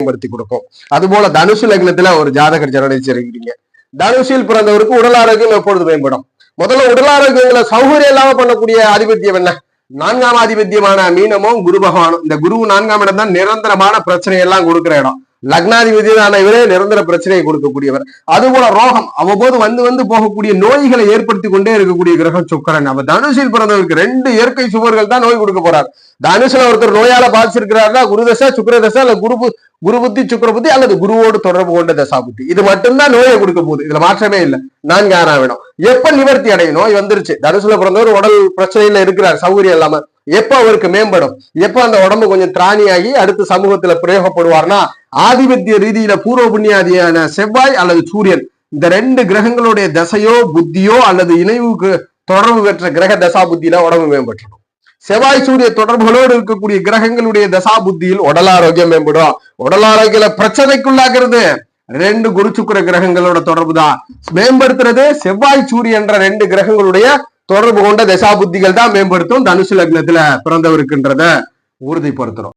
மேம்படுத்தி கொடுக்கும். அது போல தனுசு லக்னத்துல ஒரு ஜாதகர் ஜனனிச்சிருக்கீங்க, தனுஷில் பிறந்தவருக்கு உடல் ஆரோக்கியம் எப்பொழுது மேம்படும்? முதல்ல உடல் ஆரோக்கியங்களை சௌகரியம் இல்லாம பண்ணக்கூடிய ஆதிபத்தியம் என்ன? 4ஆம் ஆதிபத்தியமான மீனமும் குரு பகவானும். இந்த குரு 4ஆம் இடம் தான் நிரந்தரமான பிரச்சனை எல்லாம் கொடுக்கிற இடம். லக்னாதிபதியான இவரே நிரந்தர பிரச்சனையை கொடுக்கக்கூடியவர். அது போல ரோகம் அவ்வப்போது வந்து போகக்கூடிய நோய்களை ஏற்படுத்தி கொண்டே இருக்கக்கூடிய கிரகம் சுக்கிரன். அப்ப தனுஷில் பிறந்தவருக்கு 2 இயற்கை சுவர்கள் தான் நோய் கொடுக்க போறார். தனுசுல ஒருத்தர் நோயால பாதிச்சிருக்கிறாருன்னா குருதசை சுக்கிரதசை அல்ல குரு புத்தி சுக்கிர புத்தி அல்லது குருவோடு தொடர்பு கொண்ட தசா புத்தி, இது மட்டும்தான் நோயை கொடுக்க போகுது. இதுல மாற்றமே இல்லை. 4ஆம் இடம் எப்ப நிவர்த்தி அடையும்? நோய் வந்துருச்சு, தனுசுல பிறந்தவர் உடல் பிரச்சனையில இருக்கிறார், சௌகரியம் இல்லாம, எப்ப அவருக்கு மேம்படும்? எப்ப அந்த உடம்பு கொஞ்சம் திராணியாகி அடுத்து சமூகத்துல பிரயோகப்படுவார்னா ஆதிபத்திய ரீதியில பூர்வ புண்ணியாதியான செவ்வாய் அல்லது சூரியன், இந்த 2 கிரகங்களுடைய தசையோ புத்தியோ அல்லது இணைவுக்கு தொடர்பு பெற்ற கிரக தசா புத்தியில உடம்பு மேம்பட்டுடும். செவ்வாய் சூரிய தொடர்புகளோடு இருக்கக்கூடிய கிரகங்களுடைய தசா புத்தியில் உடல் ஆரோக்கியம் மேம்படும். உடல் ஆரோக்கிய பிரச்சனைக்குள்ளாகிறது 2 குரு சுக்கிர கிரகங்களோட தொடர்பு தான் மேம்படுத்துறது. செவ்வாய் சூரிய என்ற 2 கிரகங்களுடைய தொடர்பு கொண்ட தசா புத்திகள் தான் மேம்படுத்தும் தனுசு லக்னத்துல பிறந்தவருக்குன்றத உறுதிப்படுத்துறோம்.